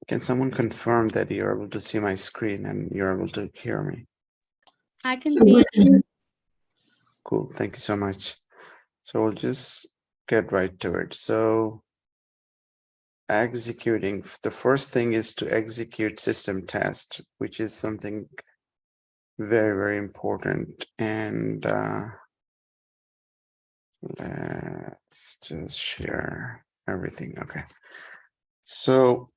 Can someone confirm that you're able to see my screen and you're able to hear me? I can see it. Cool, thank you so much. So we'll just get right to it. So executing, the first thing is to execute system test, which is something very, very important. And let's just share everything. Okay. So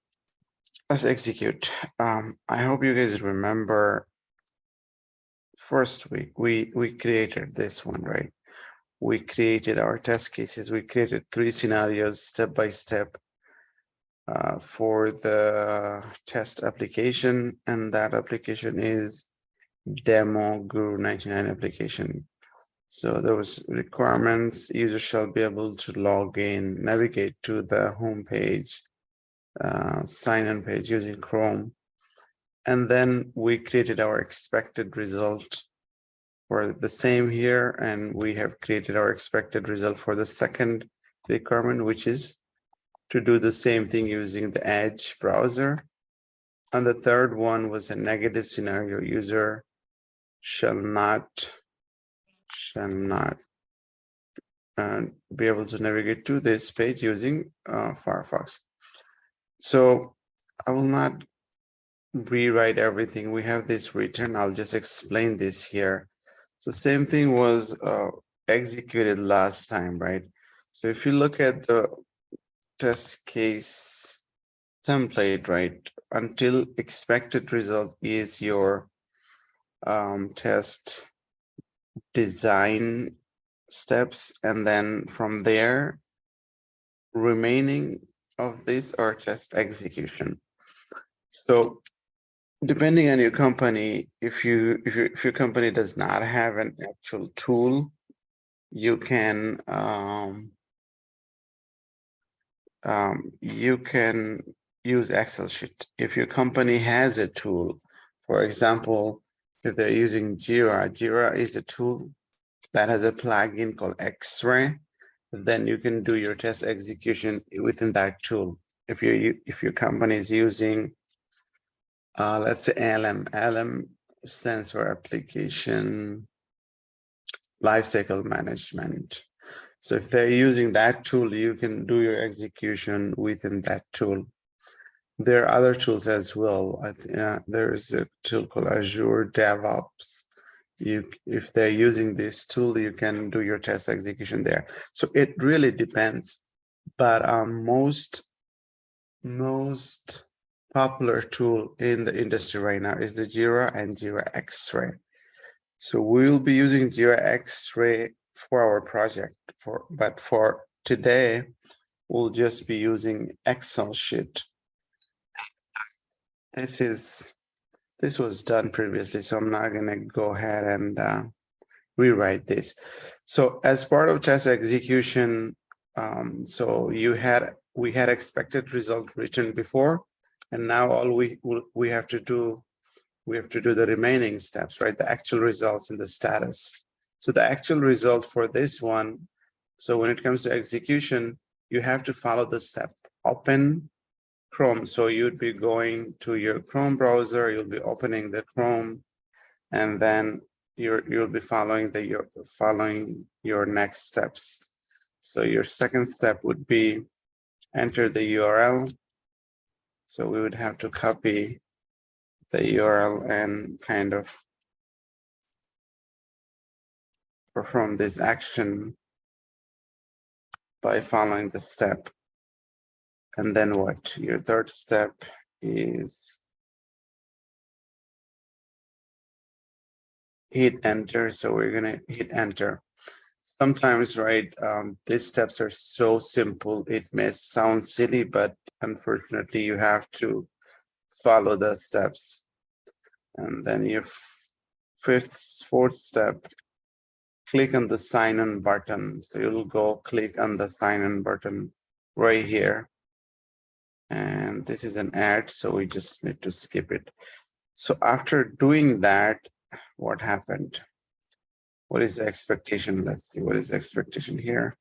let's execute. I hope you guys remember first week we created this one, right? We created our test cases. We created 3 scenarios step by step for the test application, and that application is demo Guru 99 application. So those requirements, users shall be able to log in, navigate to the home page, sign in page using Chrome. And then we created our expected result for the same here. And we have created our expected result for the second requirement, which is to do the same thing using the Edge browser. And the third one was a negative scenario. User shall not be able to navigate to this page using Firefox. So I will not rewrite everything. We have this written. I'll just explain this here. So same thing was executed last time, right? So if you look at the test case template, right, until expected result is your test design steps, and then from there remaining of these are test execution. So depending on your company, if your company does not have an actual tool, you can use Excel sheet. If your company has a tool, for example, if they're using Jira is a tool that has a plugin called X-Ray, then you can do your test execution within that tool. If your company is using, let's say ALM stands for Application Lifecycle Management. So if they're using that tool, you can do your execution within that tool. There are other tools as well. There is a tool called Azure DevOps. If they're using this tool, you can do your test execution there. So it really depends. But most popular tool in the industry right now is the Jira and Jira X-Ray. So we'll be using Jira X-Ray for our project, but for today, we'll just be using Excel sheet. This was done previously, so I'm not gonna go ahead and rewrite this. So as part of test execution, so we had expected result written before, and now all we have to do, we have to do the remaining steps, right? The actual results in the status. So the actual result for this one, so when it comes to execution, you have to follow the step. Open Chrome. So you'd be going to your Chrome browser, you'll be opening the Chrome, and then you'll be following your next steps. So your second step would be enter the URL. So we would have to copy the URL and kind of perform this action by following the step. And then what? Your third step is hit enter. So we're gonna hit enter. Sometimes, right, these steps are so simple, it may sound silly, but unfortunately you have to follow the steps. And then your fourth step, click on the sign in button. So you'll go click on the sign in button right here. And this is an ad, so we just need to skip it. So after doing that, what happened? What is the expectation? Let's see, what is the expectation here?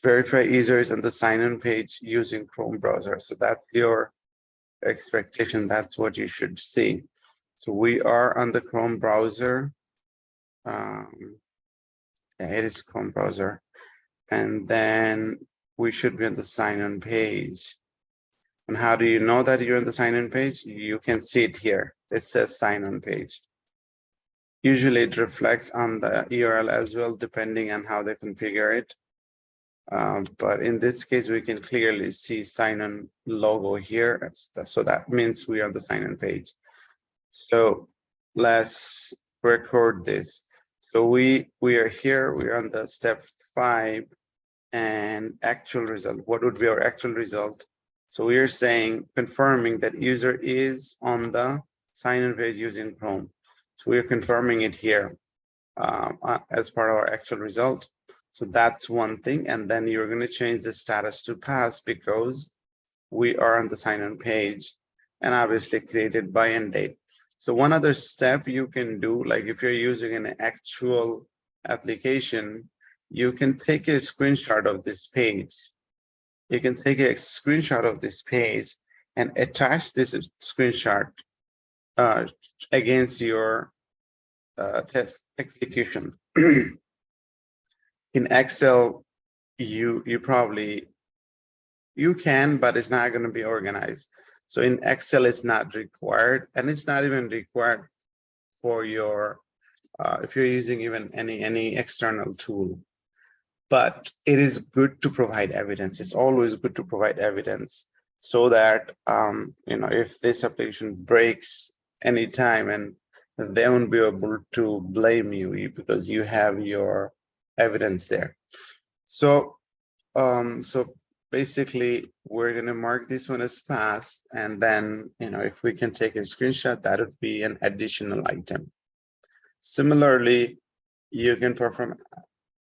verify user is on the sign-in page using Chrome browser. So that's your expectation. That's what you should see. So we are on the Chrome browser. Yeah, it is Chrome browser. And then we should be on the sign-in page. And how do you know that you're on the sign-in page? You can see it here. It says sign-in page. Usually it reflects on the URL as well, depending on how they configure it. But in this case, we can clearly see sign-in logo here. So that means we are on the sign-in page. So let's record this. So we are here, we are on the step 5 and actual result. What would be our actual result? So we are saying, confirming that user is on the sign-in page using Chrome. So we are confirming it here as part of our actual result. So that's one thing. And then you're going to change the status to pass because we are on the sign-in page and obviously created by end date. So one other step you can do, like if you're using an actual application, you can take a screenshot of this page. You can take a screenshot of this page and attach this screenshot against your test execution. In Excel, you can, but it's not going to be organized. So in Excel, it's not required, and it's not even required for your if you're using even any external tool. But it is good to provide evidence. It's always good to provide evidence so that you know, if this application breaks anytime, and they won't be able to blame you because you have your evidence there. So so basically we're going to mark this one as passed, and then, you know, if we can take a screenshot, that would be an additional item. Similarly, you can perform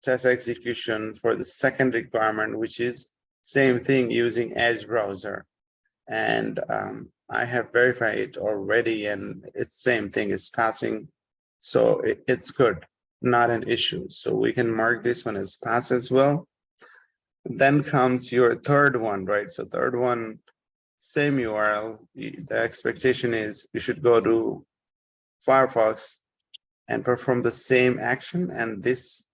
test execution for the second requirement, which is same thing using Edge browser. And I have verified it already, and it's same thing, is passing. So it's good, not an issue. So we can mark this one as pass as well. Then comes your third one, right? So third one, same URL. The expectation is you should go to Firefox and perform the same action, and this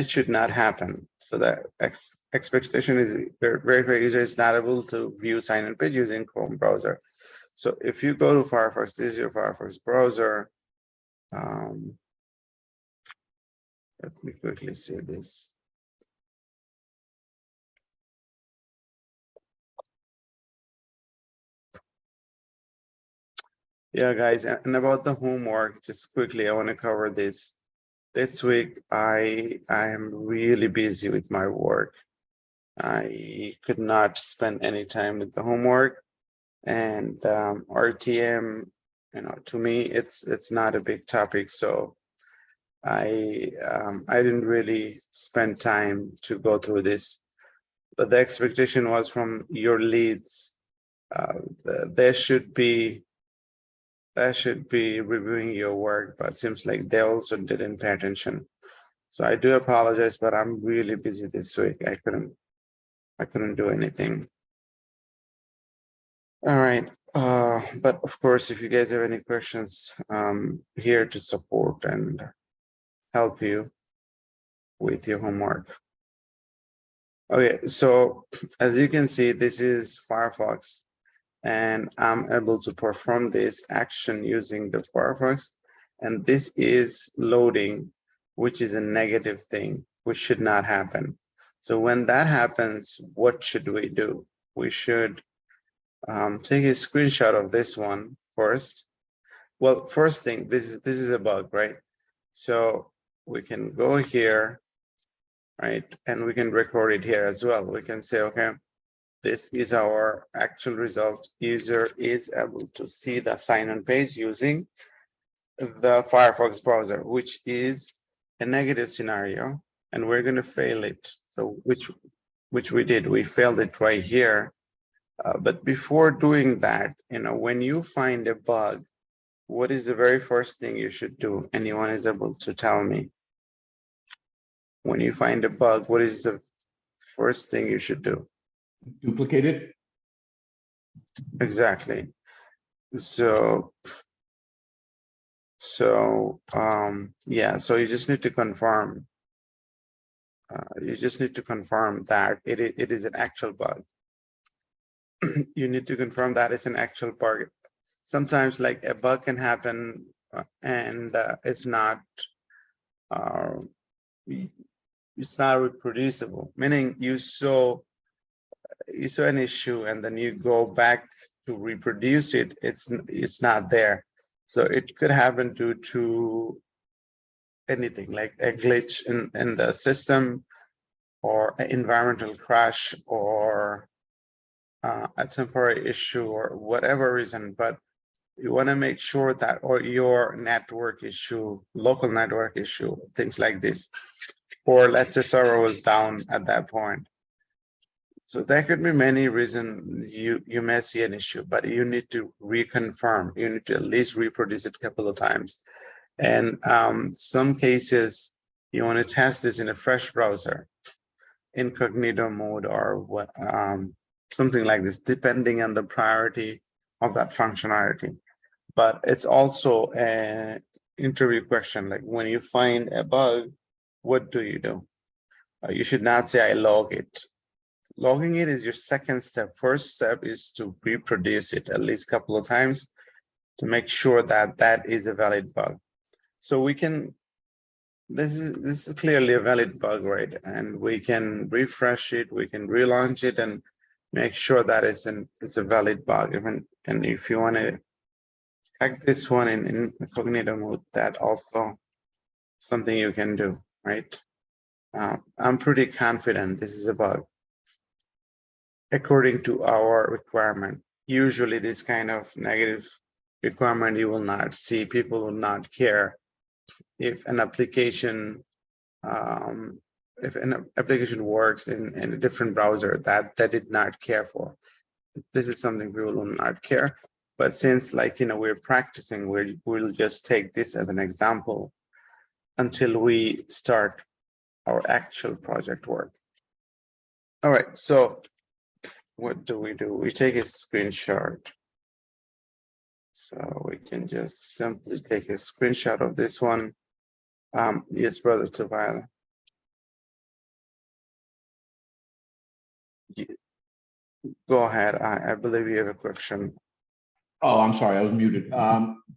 should not happen. So the expectation is verify user is not able to view sign-in page using Chrome browser. So if you go to Firefox, this is your Firefox browser. Let me quickly see this. Yeah, guys, and about the homework, just quickly, I want to cover this. This week, I am really busy with my work. I could not spend any time with the homework, and RTM, you know, to me, it's not a big topic, so I didn't really spend time to go through this. But the expectation was from your leads, they should be reviewing your work, but it seems like they also didn't pay attention. So I do apologize, but I'm really busy this week. I couldn't do anything. All right. But of course, if you guys have any questions, I'm here to support and help you with your homework. Okay, so as you can see, this is Firefox, and I'm able to perform this action using the Firefox, and this is loading, which is a negative thing, which should not happen. So when that happens, what should we do? We should take a screenshot of this one first. Well, first thing, this is a bug, right? So we can go here, right? And we can record it here as well. We can say, okay, this is our actual result. User is able to see the sign-in page using the Firefox browser, which is a negative scenario, and we're going to fail it. So which we did, we failed it right here. But before doing that, you know, when you find a bug, what is the very first thing you should do? Anyone is able to tell me? When you find a bug, what is the first thing you should do. Duplicate it. Exactly. So yeah, so you just need to confirm. You just need to confirm that it is an actual bug. You need to confirm that it's an actual bug. Sometimes like a bug can happen and it's not reproducible, meaning you saw an issue and then you go back to reproduce it, it's not there. So it could happen due to anything like a glitch in the system or an environmental crash or a temporary issue or whatever reason, but you want to make sure that, or your network issue, local network issue, things like this, or let's say server was down at that point. So there could be many reasons you may see an issue, but you need to reconfirm. You need to at least reproduce it a couple of times. And some cases, you want to test this in a fresh browser, incognito mode, or what, something like this, depending on the priority of that functionality. But it's also an interview question. Like when you find a bug, what do? You should not say I log it. Logging it is your second step. First step is to reproduce it at least a couple of times to make sure that that is a valid bug. So we can, this is clearly a valid bug, right? And we can refresh it, we can relaunch it and make sure that it's a valid bug. And if you want to check this one in incognito mode, that also something you can do, right? I'm pretty confident this is a bug. According to our requirement, usually this kind of negative requirement you will not see. People will not care if an application works in a different browser that did not care for. This is something people will not care. But since, like, we're practicing, we'll just take this as an example until we start our actual project work. All right, so what do? We take a screenshot. So we can just simply take a screenshot of this one. Yes, brother Tobias. Go ahead. I believe you have a question. Oh, I'm sorry, I was muted.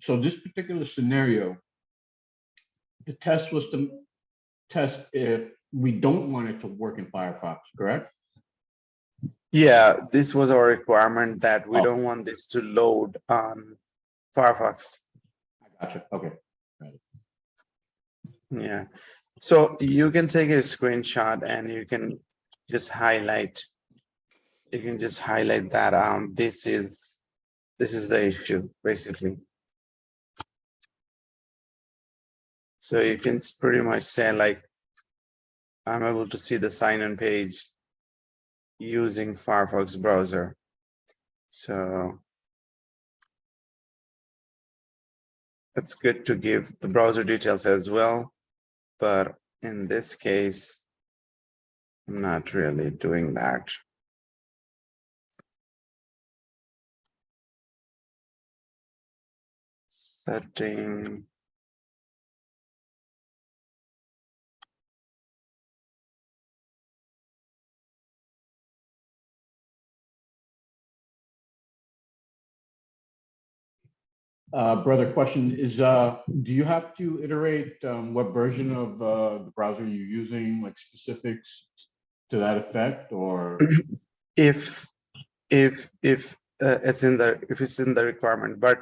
So this particular scenario, the test was to test if we don't want it to work in Firefox, correct? Yeah, this was our requirement that we Oh. don't want this to load on Firefox. I gotcha. Okay. Yeah. So you can take a screenshot and you can just highlight. You can just highlight that this is the issue, basically. So you can pretty much say, like, I'm able to see the sign-in page using Firefox browser. So it's good to give the browser details as well, but in this case, I'm not really doing that. Setting. Brother, question is, do you have to iterate what version of the browser you're using, like specifics to that effect, or? If it's in the requirement, but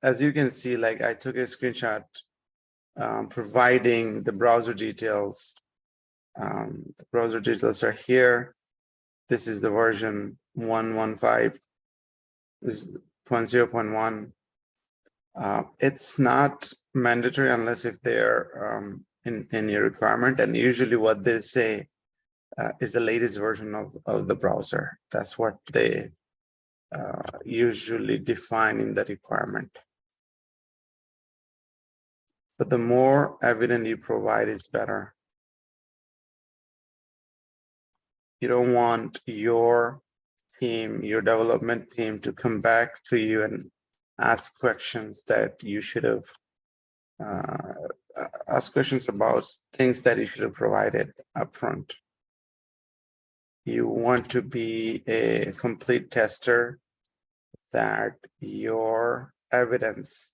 as you can see, like I took a screenshot providing the browser details. The browser details are here. This is the version 115.0.1. It's not mandatory unless if they're in your requirement, and usually what they say is the latest version of the browser. That's what they usually define in the requirement. But the more evidence you provide is better. You don't want your team, your development team, to come back to you and ask questions that you should have ask questions about things that you should have provided upfront. You want to be a complete tester, that your evidence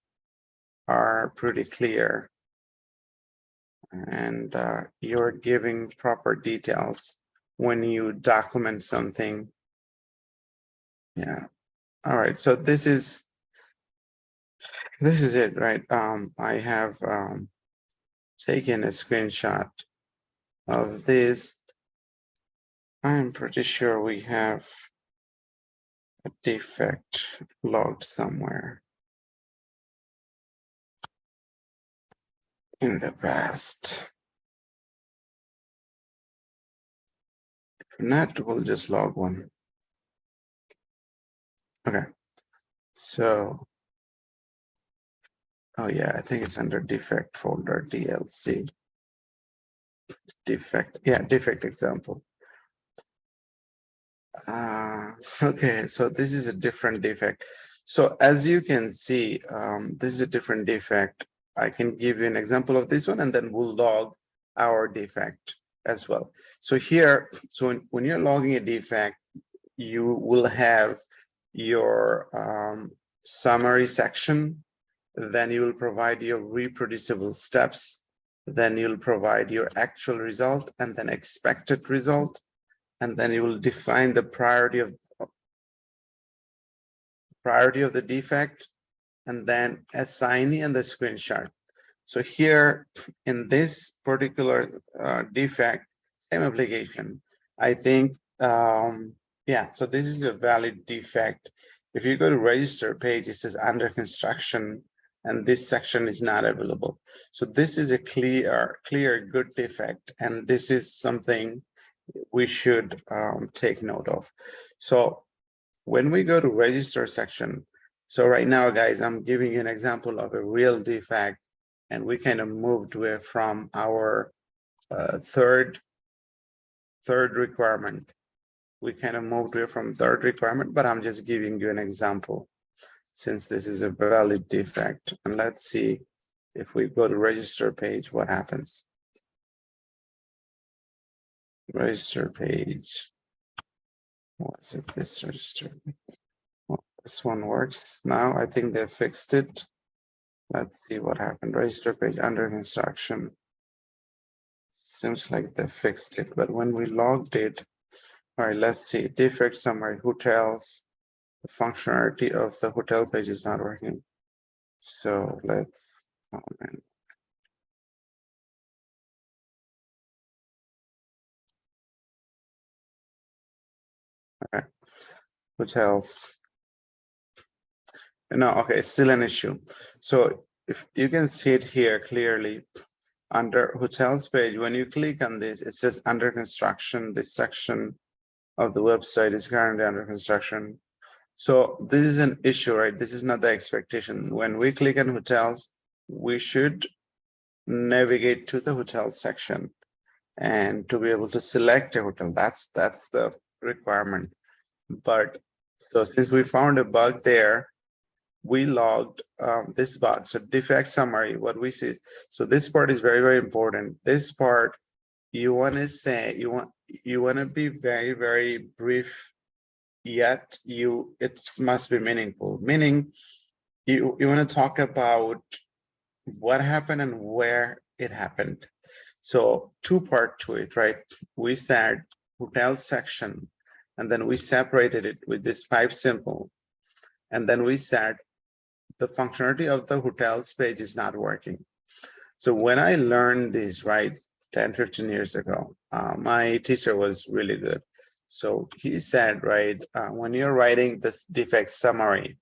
are pretty clear and you're giving proper details when you document something. Yeah. All right. So this is it, right? I have taken a screenshot of this. I'm pretty sure we have a defect logged somewhere in the past. If not, we'll just log one. Okay. So, oh yeah, I think it's under defect folder, DLC. Defect, yeah, defect example. Okay, so this is a different defect. So as you can see, this is a different defect. I can give you an example of this one, and then we'll log our defect as well. So here, so when you're logging a defect, you will have your summary section, then you will provide your reproducible steps, then you'll provide your actual result and then expected result, and then you will define the priority of the defect, and then assignee and the screenshot. So here in this particular defect, same application, I think, yeah, so this is a valid defect. If you go to register page, it says under construction, and this section is not available. So this is a clear, good defect, and this is something we should take note of. So when we go to register section, so right now, guys, I'm giving you an example of a real defect, and we kind of moved away from our third requirement. We kind of moved away from third requirement, but I'm just giving you an example since this is a valid defect. And let's see if we go to register page, what happens. Register page. Was it this register? Well, this one works now. I think they fixed it. Let's see what happened. Register page under construction. Seems like they fixed it, but when we logged it, all right, let's see. Defect summary, hotels. The functionality of the hotel page is not working. So let's comment. Okay, hotels. No, okay, it's still an issue. So if you can see it here clearly under hotels page, when you click on this, it says under construction. This section of the website is currently under construction. So this is an issue, right? This is not the expectation. When we click on hotels, we should navigate to the hotel section and to be able to select a hotel. That's the requirement. But so since we found a bug there, we logged this bug. So defect summary, what we see. So this part is very, very important. This part, you want to say, you want to be very, very brief, yet it must be meaningful. Meaning you want to talk about what happened and where it happened. So two part to it, right? We said hotel section, and then we separated it with this pipe symbol. And then we said the functionality of the hotels page is not working. So when I learned this, right, 10, 15 years ago, my teacher was really good. So he said, right, when you're writing this defect summary,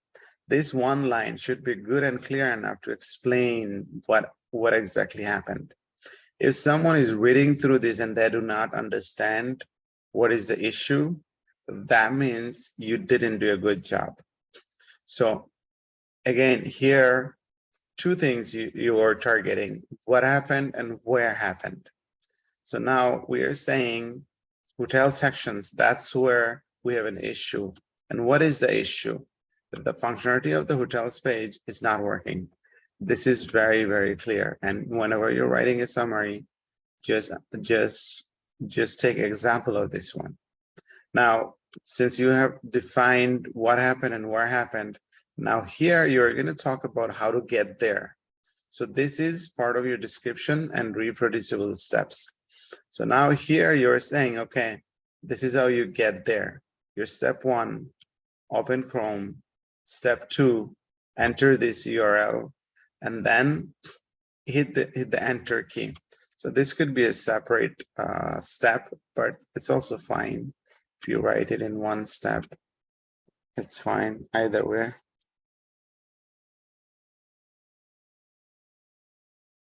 this one line should be good and clear enough to explain what exactly happened. If someone is reading through this and they do not understand what is the issue, that means you didn't do a good job. So again, here, two things you are targeting: what happened and where happened. So now we are saying hotel sections, that's where we have an issue. And what is the issue? That the functionality of the hotels page is not working. This is very, very clear. And whenever you're writing a summary, just take example of this one. Now, since you have defined what happened and where happened, now here you're going to talk about how to get there. So this is part of your description and reproducible steps. So now here you're saying, okay, this is how you get there. Your step 1, open Chrome. Step 2, enter this URL, and then hit the enter key. So this could be a separate step, but it's also fine if you write it in one step. It's fine either way.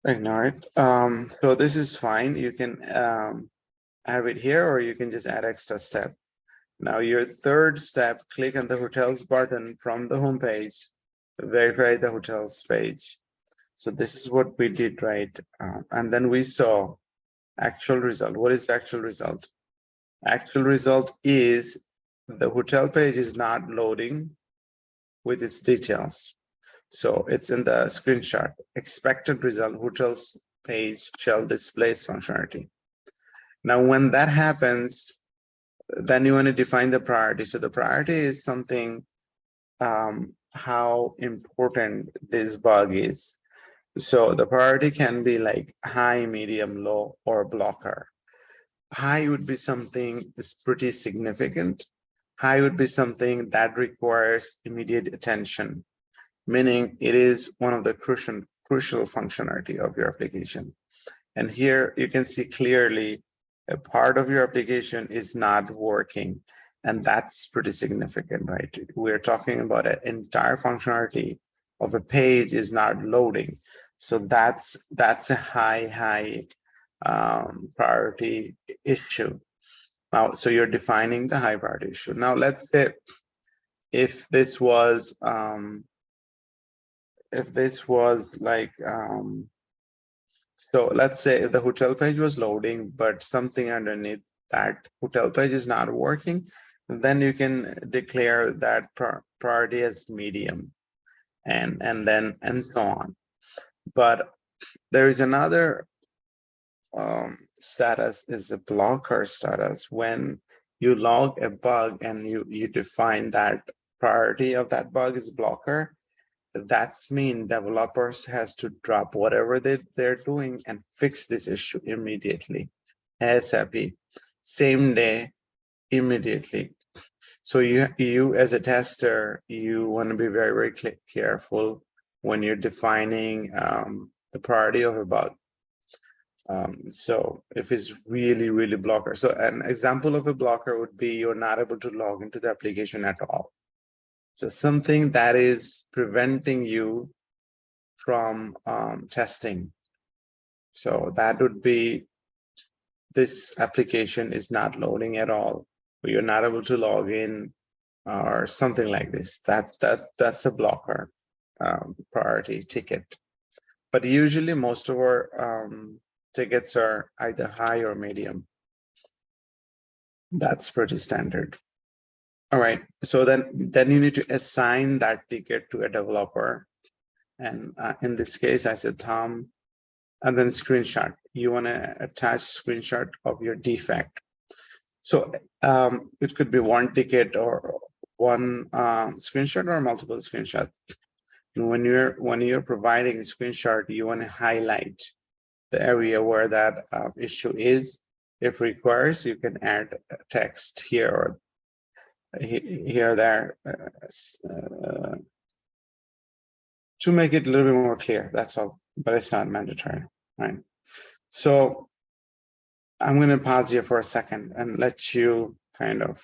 Ignore it. So this is fine. You can have it here, or you can just add extra step. Now your third step, click on the hotels button from the home page, verify the hotels page. So this is what we did, right? And then we saw actual result. What is the actual result? Actual result is the hotel page is not loading with its details. So it's in the screenshot. Expected result, hotels page shall display functionality. Now, when that happens, then you want to define the priority. So the priority is something, how important this bug is. So the priority can be like high, medium, low, or blocker. High would be something that's pretty significant. High would be something that requires immediate attention, meaning it is one of the crucial functionality of your application. And here you can see clearly a part of your application is not working. And that's pretty significant, right? We're talking about an entire functionality of a page is not loading. So that's a high priority issue. Now, so you're defining the high priority issue. Now, let's say if this was like, so let's say if the hotel page was loading, but something underneath that hotel page is not working, then you can declare that priority as medium, and so on. But there is another status, is a blocker status. When you log a bug and you define that priority of that bug is blocker, that's mean developers has to drop whatever they're doing and fix this issue immediately, ASAP, same day, immediately. So you as a tester, you want to be very, very careful when you're defining the priority of a bug. So if it's really, really blocker. So an example of a blocker would be you're not able to log into the application at all. So something that is preventing you from testing. So that would be, this application is not loading at all, or you're not able to log in, or something like this. That's a blocker priority ticket. But usually most of our tickets are either high or medium. That's pretty standard. All right, so then you need to assign that ticket to a developer. And in this case, I said Tom, and then screenshot. You want to attach screenshot of your defect. So it could be one ticket or one screenshot or multiple screenshots. And when you're providing a screenshot, you want to highlight the area where that issue is. If requires, you can add text here or here, there, to make it a little bit more clear. That's all, but it's not mandatory, right? So I'm going to pause here for a second and let you kind of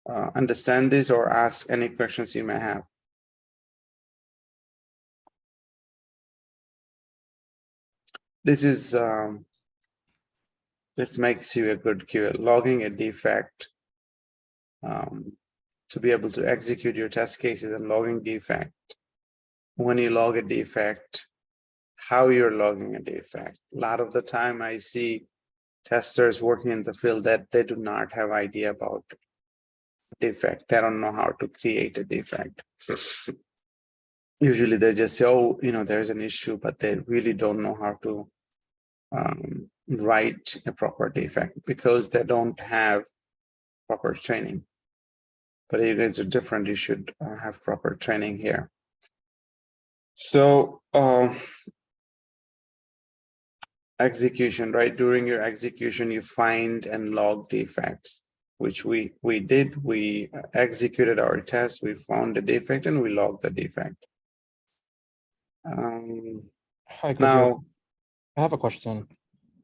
understand this or ask any questions you may have. This is this makes you a good QA, logging a defect, to be able to execute your test cases and logging defect. When you log a defect, how you're logging a defect. A lot of the time I see testers working in the field that they do not have idea about defect. They don't know how to create a defect. Usually they just say, oh, there's an issue, but they really don't know how to write a proper defect because they don't have proper training. But it is different. You should have proper training here. So execution, right? During your execution, you find and log defects, which we did. We executed our test, we found the defect, and we logged the defect. Hi, Now, I have a question.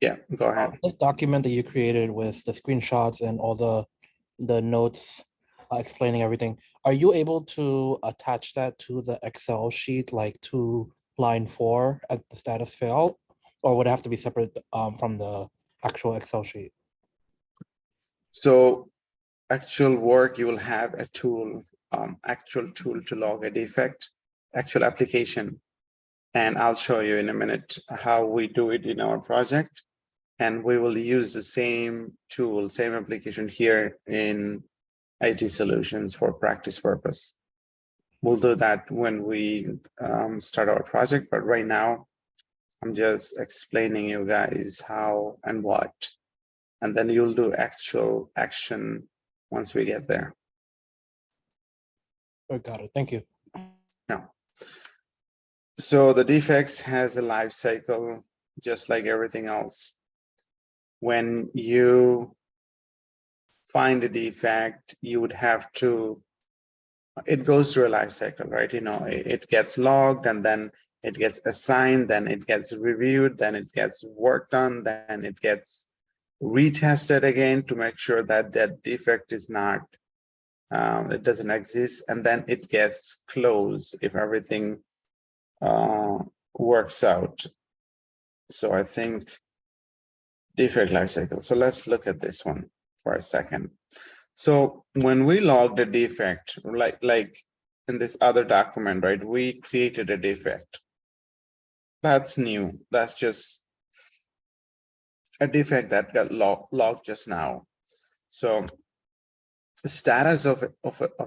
yeah, go ahead. This document that you created with the screenshots and all the notes explaining everything, are you able to attach that to the Excel sheet, like to line 4 at the status fail, or would it have to be separate from the actual Excel sheet? So actual work, you will have a tool, actual tool to log a defect, actual application. And I'll show you in a minute how we do it in our project. And we will use the same tool, same application here in IT solutions for practice purpose. We'll do that when we start our project, but right now I'm just explaining you guys how and what, and then you'll do actual action once we get there. Oh, got it. Thank you. Now, so the defects has a life cycle, just like everything else. When you find a defect, you would have to, it goes through a life cycle, right? It gets logged, and then it gets assigned, then it gets reviewed, then it gets worked on, then it gets retested again to make sure that that defect is not, it doesn't exist, and then it gets closed if everything works out. So I think defect life cycle. So let's look at this one for a second. So when we logged a defect, like in this other document, right, we created a defect. That's new. That's just a defect that got logged just now. So the status of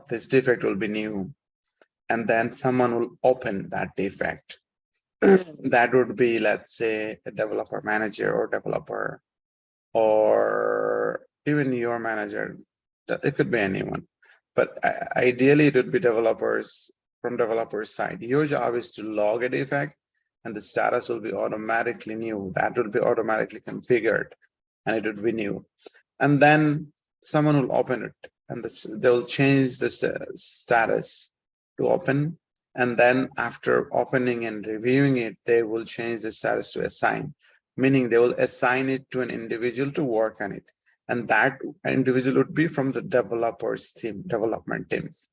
this defect will be new, and then someone will open that defect. That would be, let's say, a developer manager or developer, or even your manager. It could be anyone, but ideally it would be developers. From developers side, your job is to log a defect, and the status will be automatically new. That will be automatically configured, and it would be new. And then someone will open it, and they will change the status to open. And then after opening and reviewing it, they will change the status to assign, meaning they will assign it to an individual to work on it. And that individual would be from the developers team, development teams.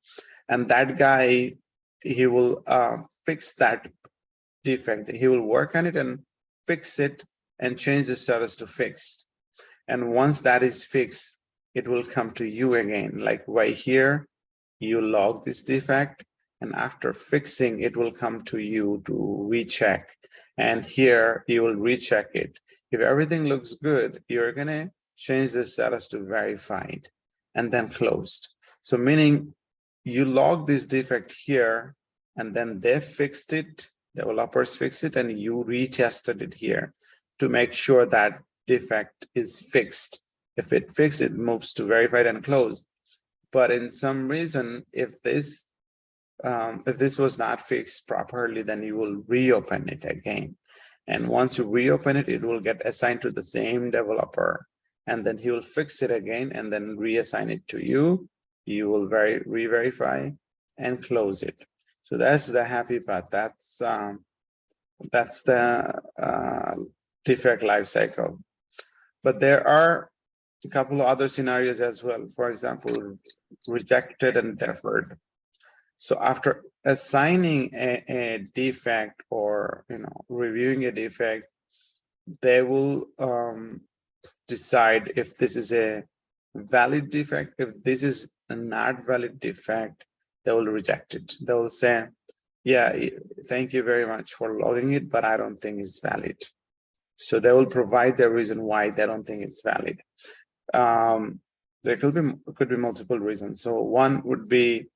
And that guy, he will fix that defect. He will work on it and fix it and change the status to fixed. And once that is fixed, it will come to you again. Like right here, you log this defect, and after fixing, it will come to you to recheck. And here you will recheck it. If everything looks good, you're gonna change the status to verified and then closed. So meaning you log this defect here, and then they fixed it, developers fixed it, and you retested it here to make sure that defect is fixed. If it fixed, it moves to verified and closed. But in some reason, if this was not fixed properly, then you will reopen it again. And once you reopen it, it will get assigned to the same developer, and then he will fix it again and then reassign it to you. You will re-verify and close it. So that's the happy part. That's the defect life cycle. But there are a couple of other scenarios as well. For example, rejected and deferred. So after assigning a defect or reviewing a defect, they will decide if this is a valid defect. If this is a not valid defect, they will reject it. They will say, yeah, thank you very much for logging it, but I don't think it's valid. So they will provide the reason why they don't think it's valid. There could be multiple reasons. So one would be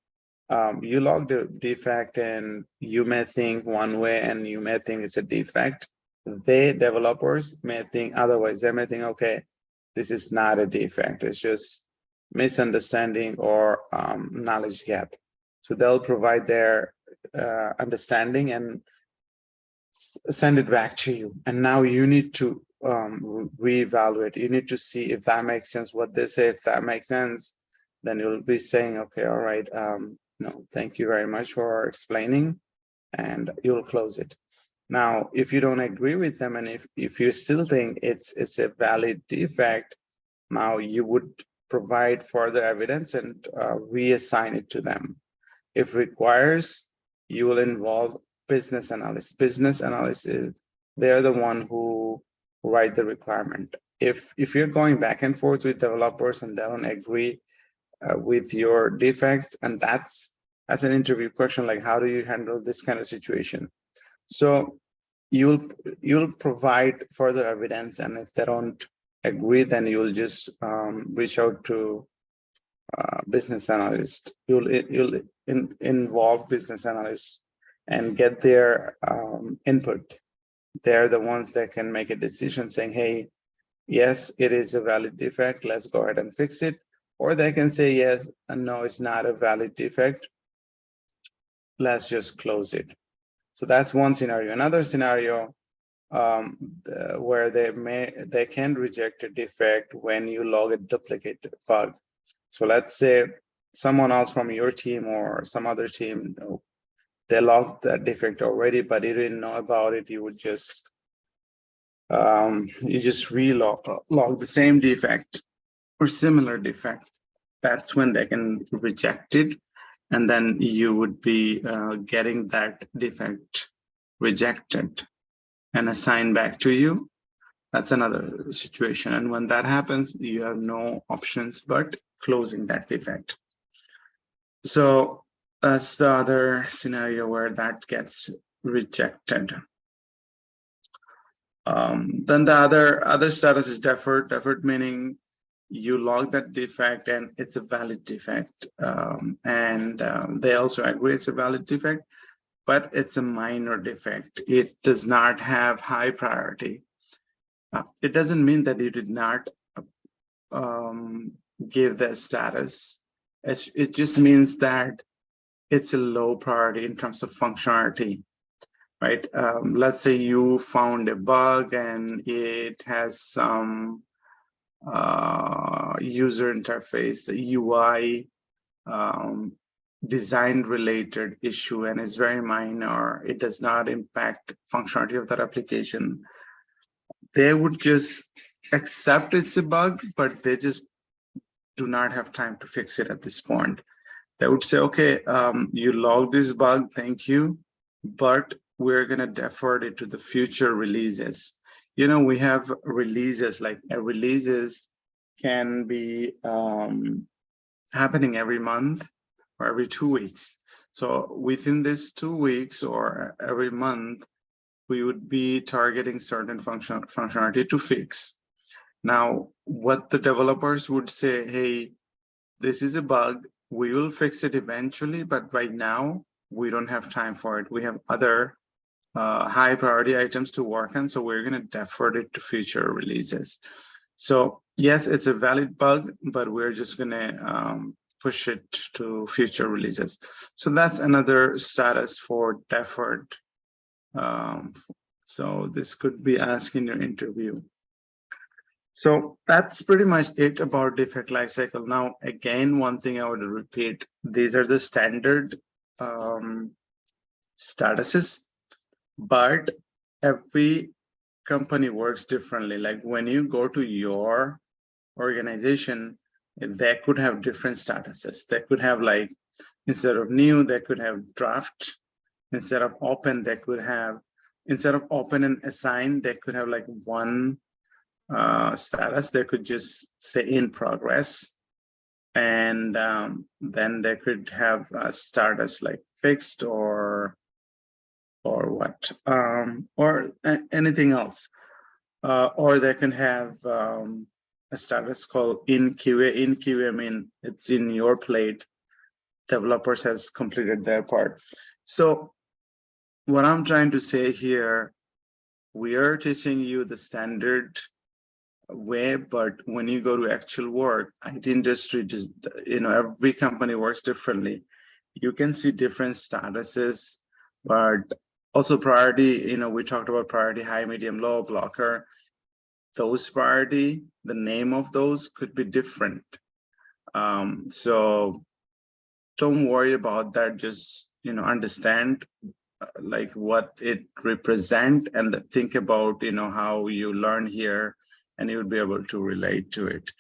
you logged a defect and you may think one way and you may think it's a defect. They, developers, may think otherwise. They may think, okay, this is not a defect. It's just misunderstanding or knowledge gap. So they'll provide their understanding and send it back to you. And now you need to reevaluate. You need to see if that makes sense, what they say. If that makes sense, then you'll be saying, okay, all right, no, thank you very much for explaining, and you'll close it. Now, if you don't agree with them, and if you still think it's a valid defect, now you would provide further evidence and reassign it to them. If requires, you will involve business analysts. Business analysts, they're the one who write the requirement. If you're going back and forth with developers and they don't agree with your defects, and that's an interview question, like how do you handle this kind of situation? So you'll provide further evidence, and if they don't agree, then you'll just reach out to business analyst. You'll involve business analysts and get their input. They're the ones that can make a decision saying, hey, yes, it is a valid defect, let's go ahead and fix it. Or they can say yes and no, it's not a valid defect, let's just close it. So that's one scenario. Another scenario where they can reject a defect when you log a duplicate bug. So let's say someone else from your team or some other team, they logged that defect already, but you didn't know about it. You would just log the same defect or similar defect. That's when they can reject it, and then you would be getting that defect rejected and assigned back to you. That's another situation. And when that happens, you have no options but closing that defect. So that's the other scenario where that gets rejected. Then the other status is deferred. Deferred meaning you log that defect and it's a valid defect. They also agree it's a valid defect, but it's a minor defect. It does not have high priority. It doesn't mean that you did not give that status. It just means that it's a low priority in terms of functionality, right? Let's say you found a bug and it has some user interface, the UI design related issue, and is very minor. It does not impact functionality of that application. They would just accept it's a bug, but they just do not have time to fix it at this point. They would say, okay, you logged this bug, thank you, but we're gonna defer it to the future releases. You know, we have releases, like releases can be happening every month or every 2 weeks. So within this 2 weeks or every month, we would be targeting certain functionality to fix. Now, what the developers would say, hey, this is a bug, we will fix it eventually, but right now we don't have time for it. We have other high priority items to work on, so we're going to defer it to future releases. So yes, it's a valid bug, but we're just going to push it to future releases. So that's another status for deferred. So this could be asked in your interview. So that's pretty much it about defect lifecycle. Now, again, one thing I would repeat, these are the standard statuses, but every company works differently. Like when you go to your organization, they could have different statuses. They could have, like, instead of new, they could have draft. Instead of open, they could have, instead of open and assign, they could have like one status. They could just say in progress, and then they could have a status like fixed or what, or anything else. or they can have a status called in QA. In QA, I mean, it's in your plate. Developers has completed their part. So what I'm trying to say here, we are teaching you the standard way, but when you go to actual work, IT industry, just, every company works differently. You can see different statuses, but also priority, we talked about priority, high, medium, low, blocker. Those priority, the name of those could be different. So don't worry about that. Just, understand like what it represent and think about, how you learn here, and you'll be able to relate to it.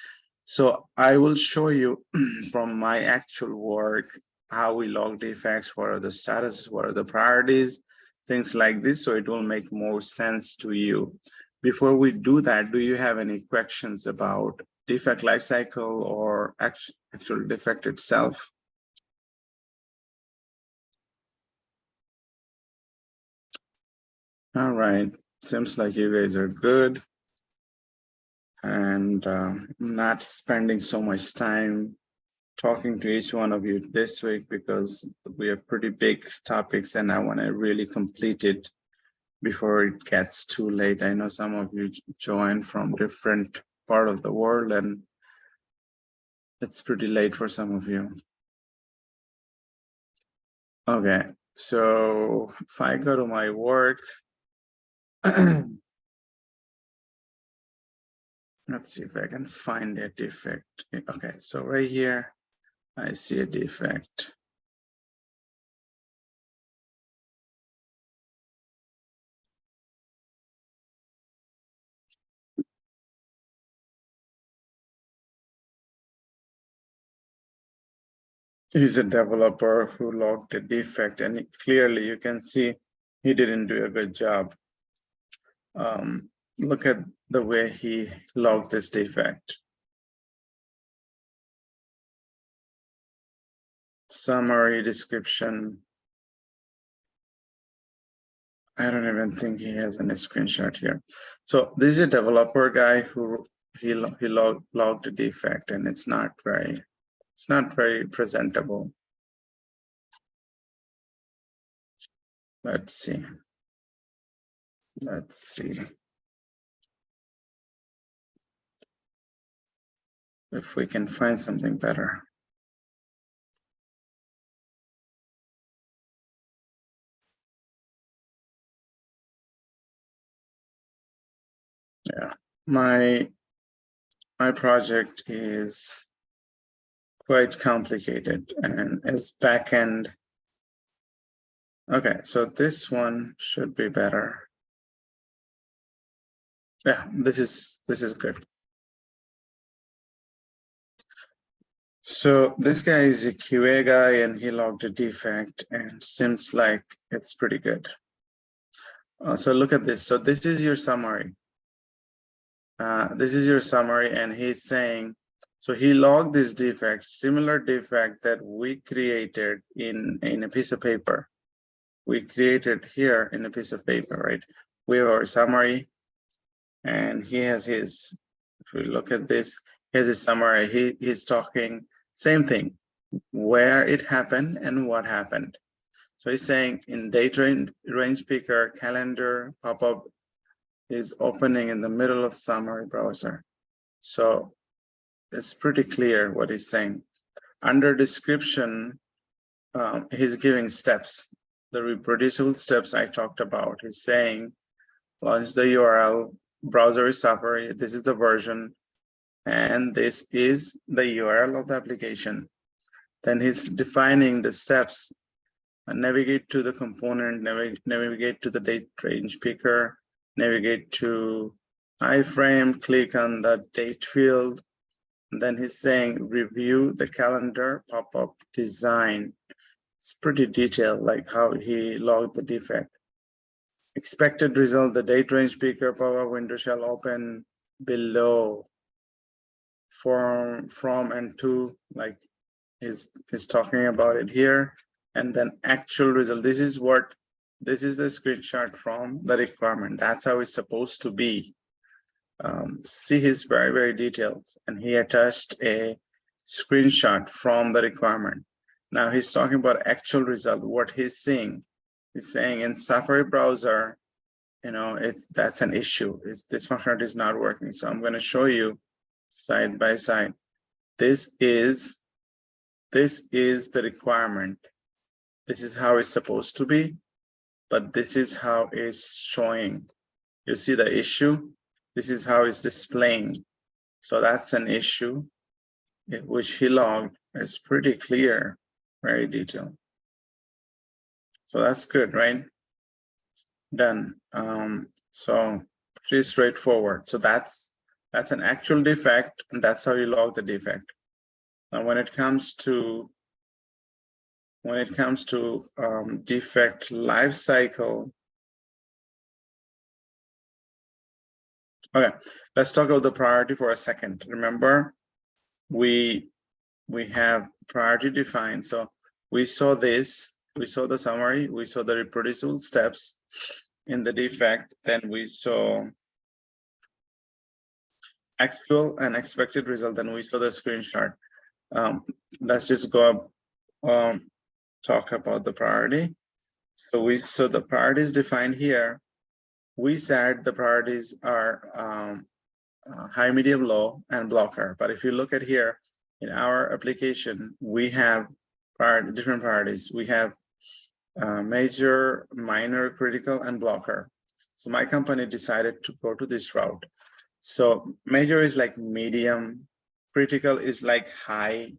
So I will show you from my actual work, how we log defects, what are the status, what are the priorities, things like this, so it will make more sense to you. Before we do that, do you have any questions about defect lifecycle or actual defect itself? All right, seems like you guys are good. And not spending so much time talking to each one of you this week, because we have pretty big topics and I want to really complete it before it gets too late. I know some of you join from different part of the world and it's pretty late for some of you. Okay, so if I go to my work, let's see if I can find a defect. Okay, so right here, I see a defect. He's a developer who logged a defect, and clearly you can see he didn't do a good job. Look at the way he logged this defect. Summary, description. I don't even think he has any screenshot here. So this is a developer guy who he logged a defect, and it's not very presentable. Let's see. If we can find something better. Yeah, my project is quite complicated and is backend. Okay, so this one should be better. Yeah, this is good. So this guy is a QA guy and he logged a defect and seems like it's pretty good. So look at this. So this is your summary. This is your summary, and he's saying, so he logged this defect, similar defect that we created in a piece of paper. We created here in a piece of paper, right? We have our summary, and he has his, if we look at this, here's his summary. He's talking, same thing, where it happened and what happened. So he's saying in date range picker, calendar pop-up is opening in the middle of summary browser. So it's pretty clear what he's saying. Under description, he's giving steps, the reproducible steps I talked about. He's saying, launch the URL, browser is Safari, this is the version, and this is the URL of the application. Then he's defining the steps, navigate to the component, navigate to the date range picker, navigate to iframe, click on the date field. And then he's saying, review the calendar pop-up design. It's pretty detailed, like how he logged the defect. Expected result, the date range picker pop-up window shall open below from and to, like he's talking about it here. And then actual result, this is the screenshot from the requirement. That's how it's supposed to be. see his very details, and he attached a screenshot from the requirement. Now he's talking about actual result. What he's seeing, he's saying in Safari browser, that's an issue. This functionality is not working. So I'm going to show you side by side. This is the requirement. This is how it's supposed to be, but this is how it's showing. You see the issue? This is how it's displaying. So that's an issue, which he logged. It's pretty clear, very detailed. So that's good, right? Done. So pretty straightforward. So that's an actual defect, and that's how you log the defect. Now, when it comes to defect life cycle. Okay, let's talk about the priority for a second. Remember, we have priority defined. So we saw this, we saw the summary, we saw the reproducible steps in the defect, then we saw actual and expected result, then we saw the screenshot. Let's just go up, talk about the priority. So the priority is defined here. We said the priorities are high, medium, low, and blocker. But if you look at here in our application, we have different priorities. We have major, minor, critical, and blocker. So my company decided to go to this route. So major is like medium, critical is like high,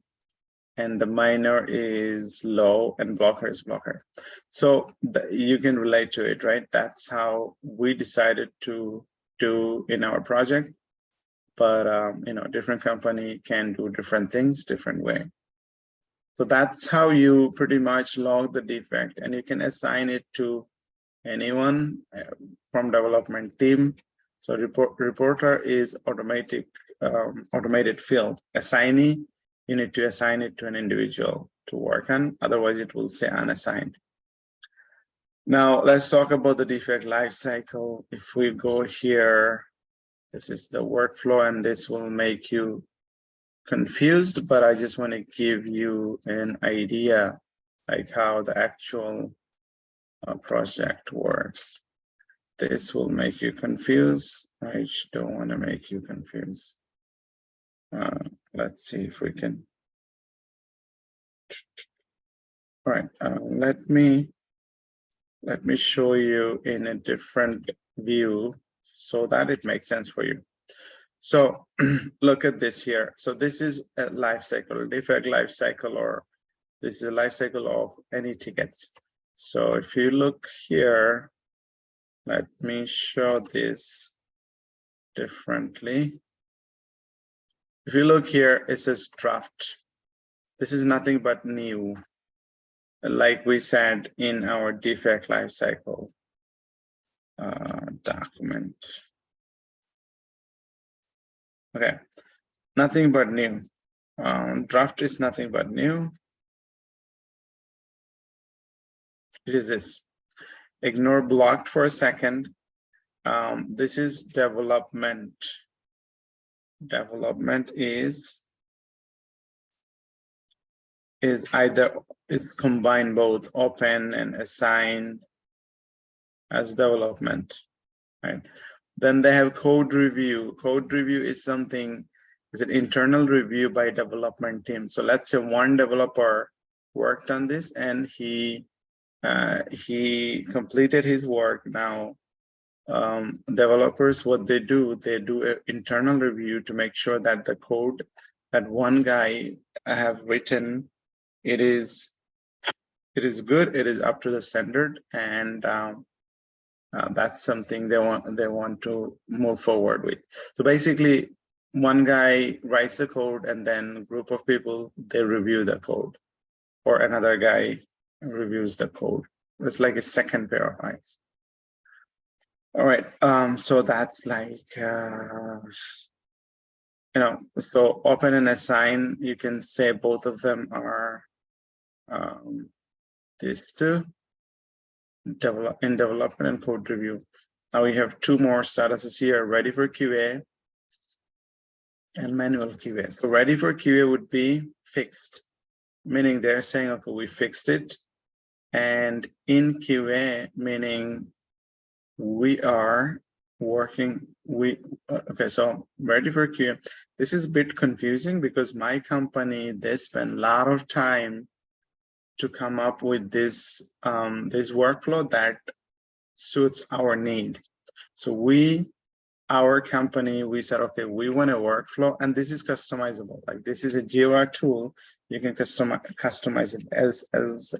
and the minor is low, and blocker is blocker. So you can relate to it, right? That's how we decided to do in our project. But different company can do different things different way. So that's how you pretty much log the defect, and you can assign it to anyone from development team. So reporter is automated field. Assignee, you need to assign it to an individual to work on, otherwise it will say unassigned. Now let's talk about the defect lifecycle. If we go here, this is the workflow, and this will make you confused, but I just want to give you an idea like how the actual project works. This will make you confused. I don't want to make you confused. Let's see if we can. All right, let me show you in a different view so that it makes sense for you. So look at this here. So this is a life cycle, defect life cycle, or this is a life cycle of any tickets. So if you look here, let me show this differently. If you look here, it says draft. This is nothing but new, like we said in our defect lifecycle document. Okay, nothing but new. Draft is nothing but new. It is this. Ignore blocked for a second. This is development. Development is combine both open and assign as development, right? Then they have code review. Code review is an internal review by development team. So let's say one developer worked on this and he completed his work. Now developers, what they do an internal review to make sure that the code that one guy have written, it is good, it is up to the standard, and that's something they want to move forward with. So basically, one guy writes the code, and then a group of people, they review the code, or another guy reviews the code. It's like a second pair of eyes. All right, so that's like so open and assign, you can say both of them are these two, development and code review. Now we have two more statuses here, ready for QA and manual QA. So ready for QA would be fixed, meaning they're saying, okay, we fixed it. And in QA, meaning we are working, okay, so ready for QA. This is a bit confusing because my company, they spend a lot of time to come up with this, this workflow that suits our need. So our company, we said, okay, we want a workflow, and this is customizable. Like this is a Jira tool, you can customize it as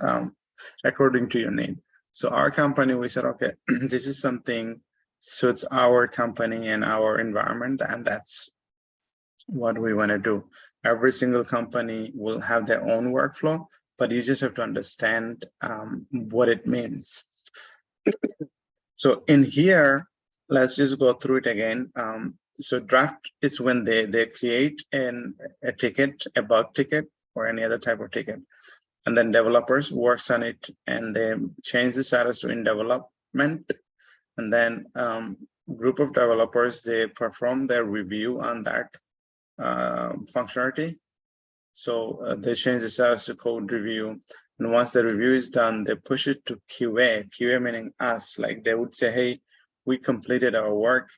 according to your need. So our company, we said, okay, this is something suits our company and our environment, and that's what we want to do. Every single company will have their own workflow, but you just have to understand what it means. So in here, let's just go through it again. So draft is when they create a ticket, a bug ticket, or any other type of ticket. And then developers works on it and they change the status to in development. And then group of developers, they perform their review on that functionality. So they change the status to code review. And once the review is done, they push it to QA, QA meaning us. Like they would say, hey, we completed our work,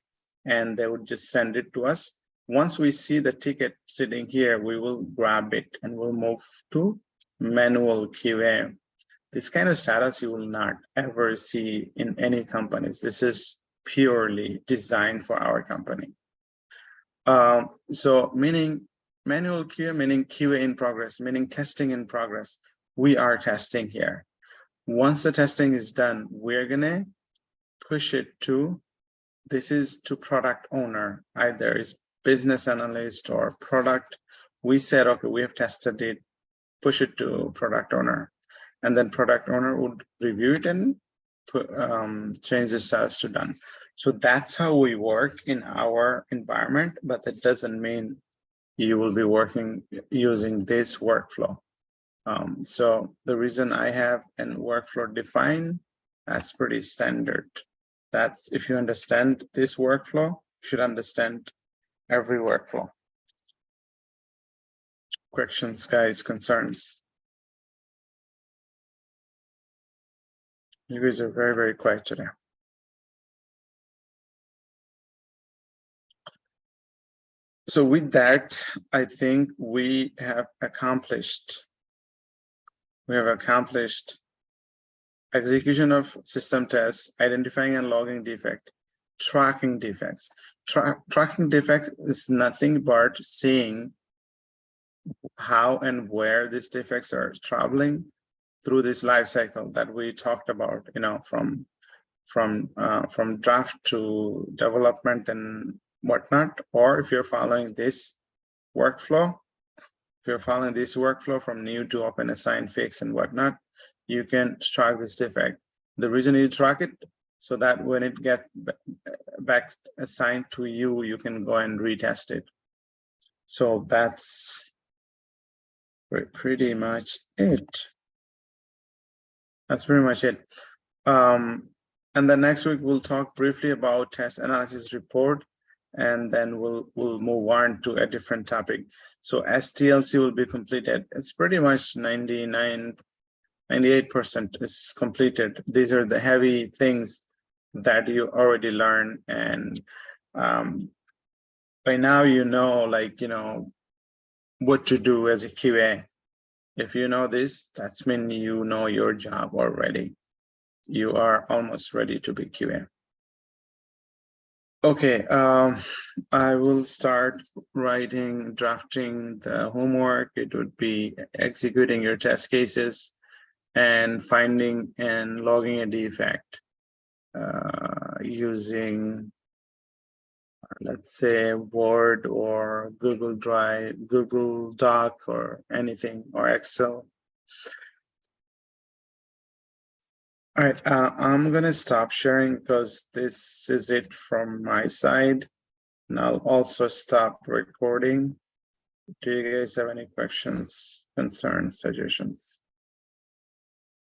and they would just send it to us. Once we see the ticket sitting here, we will grab it and we'll move to manual QA. This kind of status you will not ever see in any companies. This is purely designed for our company. So meaning manual QA, meaning QA in progress, meaning testing in progress. We are testing here. Once the testing is done, we're gonna push it to, this is to product owner, either is business analyst or product. We said, okay, we have tested it, push it to product owner, and then product owner would review it and put, change the status to done. So that's how we work in our environment, but that doesn't mean you will be working using this workflow. So the reason I have a workflow defined, that's pretty standard. That's, if you understand this workflow, you should understand every workflow. Questions, guys, concerns? You guys are very, very quiet today. So with that, I think we have accomplished execution of system tests, identifying and logging defect, tracking defects. Tracking defects is nothing but seeing how and where these defects are traveling through this life cycle that we talked about, you know, from draft to development and whatnot. Or if you're following this workflow, from new to open, assign, fix, and whatnot, you can track this defect. The reason you track it, so that when it gets back assigned to you, you can go and retest it. So that's pretty much it. That's pretty much it. And then next week we'll talk briefly about test analysis report, and then we'll move on to a different topic. So STLC will be completed. It's pretty much 98% is completed. These are the heavy things that you already learned, and by now you know, like, you know, what to do as a QA. If you know this, that's mean you know your job already. You are almost ready to be QA. Okay, I will start drafting the homework. It would be executing your test cases and finding and logging a defect using, let's say, Word or Google Drive, Google Doc, or anything, or Excel. All right, I'm gonna stop sharing because this is it from my side. And I'll also stop recording. Do you guys have any questions, concerns, suggestions?